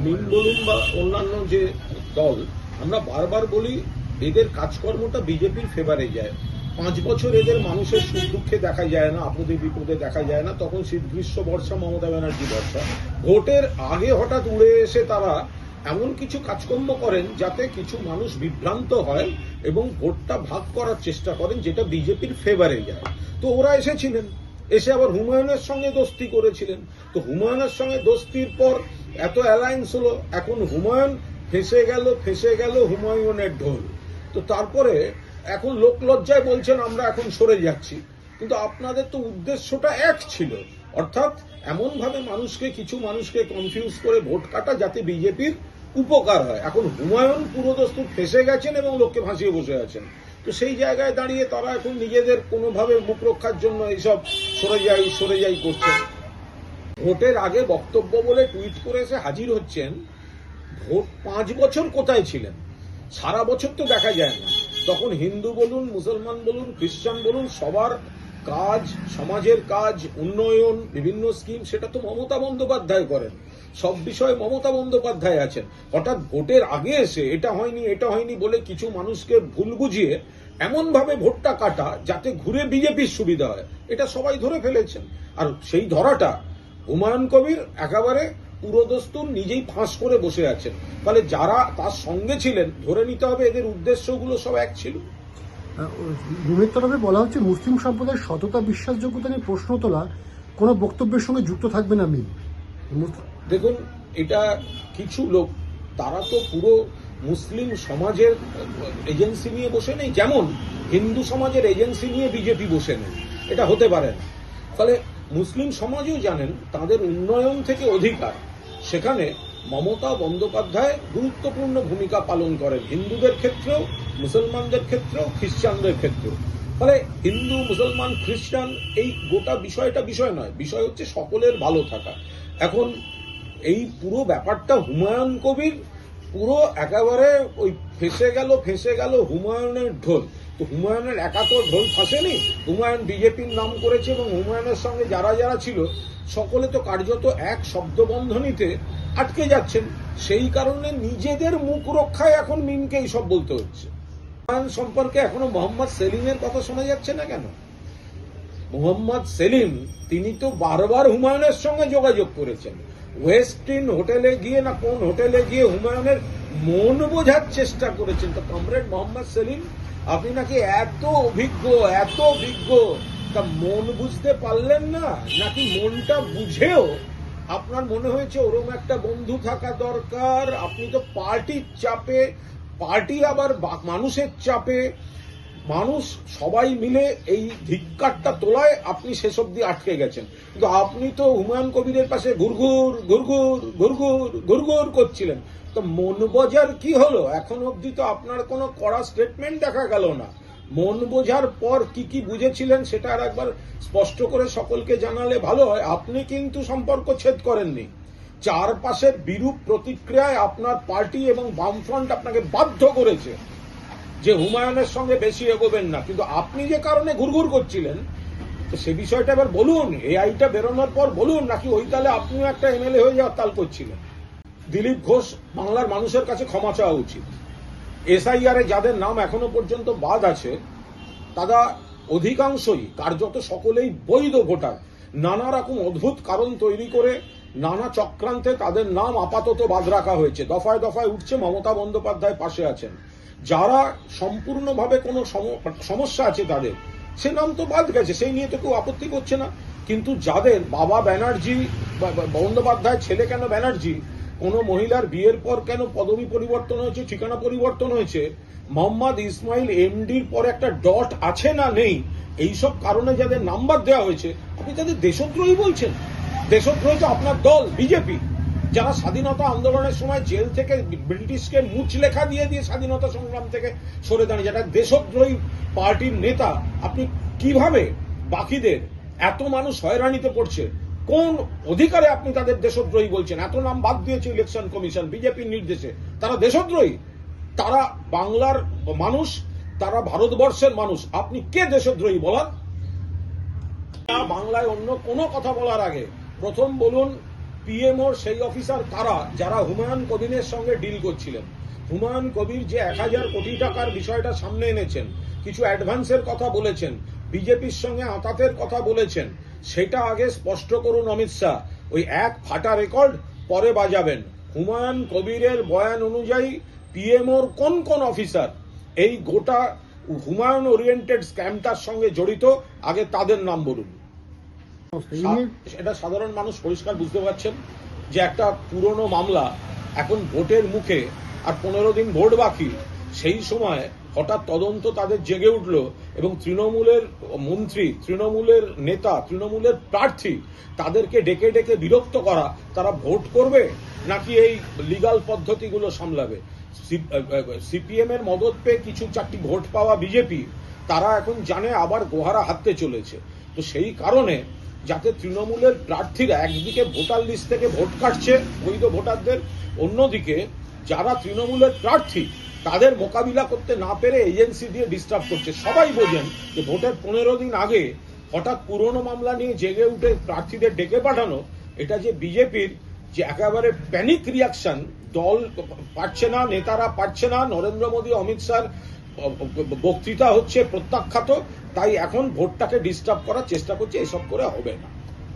মিম বলুন বা অন্যান্য যে দল, আমরা বারবার বলি এদের কাজকর্মটা বিজেপির ফেভারে যায়। 5 বছর এদের মানুষের সুখ দুঃখে দেখা যায় না, আপদে বিপদে দেখা যায় না, তখন শীত গ্রীষ্ম বর্ষা মমতা ব্যানার্জি বর্ষা। ভোটের আগে হঠাৎ উড়ে এসে তারা এমন কিছু কাজকর্ম করেন যাতে কিছু মানুষ বিভ্রান্ত হয় এবং ভোটটা ভাগ করার চেষ্টা করেন, যেটা বিজেপির ফেভারে যায়। তো ওরা এসেছিলেন, এসে আবার হুমায়ুনের সঙ্গে দোস্তি করেছিলেন। তো হুমায়ুনের সঙ্গে দোস্তির পর এত অ্যালায়েন্স হলো, এখন হুমায়ুন ফেসে গেল হুমায়ুনের ঢোল। তো তারপরে এখন লোক লজ্জায় বলছেন আমরা এখন সরে যাচ্ছি, কিন্তু আপনাদের তো উদ্দেশ্যটা এক ছিল, অর্থাৎ এমনভাবে কিছু মানুষকে কনফিউজ করে ভোট কাটা যাতে বিজেপির উপকার হয়। এখন হুমায়ুন পুরোদস্তুর ফেসে গেছেন এবং লোককে ভাসিয়ে বসে আছেন। তো সেই জায়গায় দাঁড়িয়ে তারা এখন নিজেদের কোনোভাবে মুখ রক্ষার জন্য এইসব সরে যাই করছেন। ভোটের আগে বক্তব্য বলে টুইট করে এসে হাজির হচ্ছেন। ভোট 5 বছর কোথায় ছিলেন? সারা বছর তো দেখা যায় না। তখন হিন্দু বলুন, মুসলমান বলুন, খ্রিস্টান বলুন, সবার কাজ, সমাজের কাজ, উন্নয়ন, বিভিন্ন স্কিম, সেটা তো মমতা বন্দ্যোপাধ্যায় করেন। সব বিষয়ে মমতা বন্দ্যোপাধ্যায় আছেন। হঠাৎ ভোটের আগে এসে এটা হয়নি বলে কিছু মানুষকে ভুল বুঝিয়ে এমনভাবে ভোটটা কাটা যাতে ঘুরে বিজেপির সুবিধা হয়, এটা সবাই ধরে ফেলেছেন। আর সেই ধরাটা হুমায়ুন কবির একেবারে পুরোদস্তুর নিজেই ফাঁস করে বসে আছেন। ফলে যারা তার সঙ্গে ছিলেন ধরে নিতে হবে এদের উদ্দেশ্যগুলো সব এক ছিল। রুমের তরফে বলা হচ্ছে মুসলিম সম্প্রদায়ের সততা বিশ্বাসযোগ্যতা নিয়ে প্রশ্ন তোলা কোনো বক্তব্যের সঙ্গে যুক্ত থাকবে না মিল। দেখুন, এটা কিছু লোক, তারা তো পুরো মুসলিম সমাজের এজেন্সি নিয়ে বসে নেই, যেমন হিন্দু সমাজের এজেন্সি নিয়ে বিজেপি বসে নেই, এটা হতে পারে না। ফলে মুসলিম সমাজও জানেন তাদের উন্নয়ন থেকে অধিকার, সেখানে মমতা বন্দ্যোপাধ্যায় গুরুত্বপূর্ণ ভূমিকা পালন করেন, হিন্দুদের ক্ষেত্রেও, মুসলমানদের ক্ষেত্রেও, খ্রিস্টানদের ক্ষেত্রেও। ফলে হিন্দু, মুসলমান, খ্রিস্টান এই গোটা বিষয় নয়, বিষয় হচ্ছে সকলের ভালো থাকা। এখন এই পুরো ব্যাপারটা হুমায়ুন কবির পুরো একেবারে ওই ফেসে গেল হুমায়ুনের ঢোল। তো হুমায়ুনের একা তো ঢোল ফাঁসেনি, হুমায়ুন বিজেপির নাম করেছে এবং হুমায়ুনের সঙ্গে যারা ছিল সকলে তো কার্যত এক শব্দবন্ধনীতে আটকে যাচ্ছেন। সেই কারণে নিজেদের মুখ রক্ষায় এখন মিমকে এইসব বলতে হচ্ছে। হুমায়ুন সম্পর্কে এখনো মোহাম্মদ সেলিমের কথা শোনা যাচ্ছে না কেন? মোহাম্মদ সেলিম তিনি তো বারবার হুমায়ুনের সঙ্গে যোগাযোগ করেছেন, ওয়েস্টিন হোটেলে গিয়ে না কোন হোটেলে গিয়ে হুমায়ুনের মন বোঝার চেষ্টা করেছেন। তো কমরেড মোহাম্মদ সেলিম, আপনি নাকি এত অভিজ্ঞ তা মন বুঝতে পারলেন না, নাকি মনটা বুঝেও আপনার মনে হয়েছে ওরকম একটা বন্ধু থাকা দরকার? আপনি তো পার্টির চাপে, পার্টি আবার মানুষের চাপে, মানুষ সবাই মিলে এই ধিক্কারটা তোলায় আপনি শেষ অব্দি আটকে গেছেন। কিন্তু আপনি তো হুমায়ুন কবিরের পাশে ঘুরঘুর করছিলেন। তো মন বোঝার কি হলো? এখন অব্দি তো আপনার কোনো কড়া স্টেটমেন্ট দেখা গেল না। মন বোঝার পর কি বুঝেছিলেন সেটা আর একবার স্পষ্ট করে সকলকে জানালে ভালো হয়। আপনি কিন্তু সম্পর্ক ছেদ করেননি, চারপাশের বিরূপ প্রতিক্রিয়ায় আপনার পার্টি এবং বামফ্রন্ট আপনাকে বাধ্য করেছে যে হুমায়ুনের সঙ্গে বেশি এগোবেন না, কিন্তু আপনি যে কারণে ঘুরঘুর করছিলেন তো সে বিষয়টা এবার বলুন। এই আইটা বেরোনোর পর বলুন, নাকি ওই তালে আপনিও একটা এমএলএ হয়ে যাওয়ার তাল করছিলেন? দিলীপ ঘোষ বাংলার মানুষের কাছে ক্ষমা চাওয়া উচিত। এসআইআরে যাদের নাম এখনো পর্যন্ত বাদ আছে তারা অধিকাংশই, কার্যত সকলেই বৈধ ভোটার। নানা রকম অদ্ভুত কারণ তৈরি করে নানা চক্রান্তে তাদের নাম আপাতত বাদ রাখা হয়েছে, দফায় দফায় উঠছে, মমতা বন্দ্যোপাধ্যায় পাশে আছেন। যারা সম্পূর্ণভাবে কোনো সমস্যা আছে তাদের সে নাম তো বাদ গেছে, সেই নিয়ে তো কেউ আপত্তি করছে না। কিন্তু যাদের বাবা ব্যানার্জি, বন্দ্যোপাধ্যায় ছেলে কেন ব্যানার্জি, কোন মহিলার বিয়ের পর কেন পদবি পরিবর্তন হয়েছে, ঠিকানা পরিবর্তন হয়েছে, মোহাম্মদ ইসমাইল এমডির পর একটা ডট আছে না নেই, এইসব কারণে যাদের নাম্বার দেওয়া হয়েছে, আপনি তাদের দেশদ্রোহী বলছেন। দেশদ্রোহী তো আপনার দল বিজেপি, যারা স্বাধীনতা আন্দোলনের সময় জেল থেকে ব্রিটিশকে মুচলেখা দিয়ে স্বাধীনতা সংগ্রাম থেকে সরে দাঁড়িয়ে, যেটা দেশদ্রোহী পার্টির নেতা, আপনি কিভাবে বাকিদের, এত মানুষ হয়রানিতে পড়ছে, কোন অধিকারে আপনি তাদের দেশদ্রোহী বলছেন? এত নাম বাদ দিয়েছে ইলেকশন কমিশন বিজেপির নির্দেশে, তারা দেশদ্রোহী? তারা বাংলার মানুষ, তারা ভারতবর্ষের মানুষ, আপনি কে দেশদ্রোহী বলার? বাংলায় অন্য কোনো কথা বলার আগে প্রথম বলুন পিএমওর সেই অফিসার কারা যারা হুমায়ুন কবিরের সঙ্গে ডিল করছিলেন। হুমায়ুন কবির যে 1000 কোটি টাকার বিষয়টা সামনে এনেছেন, কিছু অ্যাডভান্সের কথা বলেছেন, বিজেপির সঙ্গে আঁতাতের কথা বলেছেন, সেটা আগে স্পষ্ট করুন অমিত শাহ। ওই এক ফাটা রেকর্ড পরে বাজাবেন। হুমায়ুন কবিরের বয়ান অনুযায়ী পিএমওর কোন কোন অফিসার এই গোটা হুমায়ুন ওরিয়েন্টেড স্ক্যামটার সঙ্গে জড়িত, আগে তাদের নাম বলুন। এটা সাধারণ মানুষ পরিষ্কার বুঝতে পারছেন যে একটা পুরনো মামলা এখন ভোটের মুখে, আর 15 দিন ভোট বাকি, সেই সময় হঠাৎ তদন্ত তাদের জেগে উঠল এবং তৃণমূলের মন্ত্রী, তৃণমূলের নেতা, তৃণমূলের প্রার্থী, তাদেরকে ডেকে ডেকে বিরক্ত করা, তারা ভোট করবে নাকি এই লিগাল পদ্ধতিগুলো সামলাবে। সিপিএম এর মদত পেয়ে কিছু 4টি ভোট পাওয়া বিজেপি, তারা এখন জানে আবার গোহারা হাঁটতে চলেছে। তো সেই কারণে যাতে তৃণমূলের প্রার্থীরা একদিকে ভোটার লিস্ট থেকে ভোট কাটছে বৈধ ভোটারদের, অন্যদিকে যারা তৃণমূলের প্রার্থী তাদের মোকাবিলা করতে না পেরে এজেন্সি দিয়ে ডিস্টার্ব করছে। সবাই বোঝেন যে ভোটের 15 দিন আগে হঠাৎ পুরনো মামলা নিয়ে জেগে উঠে প্রার্থীদের ডেকে পাঠানো, এটা যে বিজেপির যে একেবারে প্যানিক রিয়াকশন, দল পারছে না, নেতারা পারছে না, নরেন্দ্র মোদী অমিত শাহর বক্তৃতা হচ্ছে প্রত্যাখ্যাত, তাই এখন ভোটটাকে ডিস্টার্ব করার চেষ্টা করছে, এসব করে হবে না।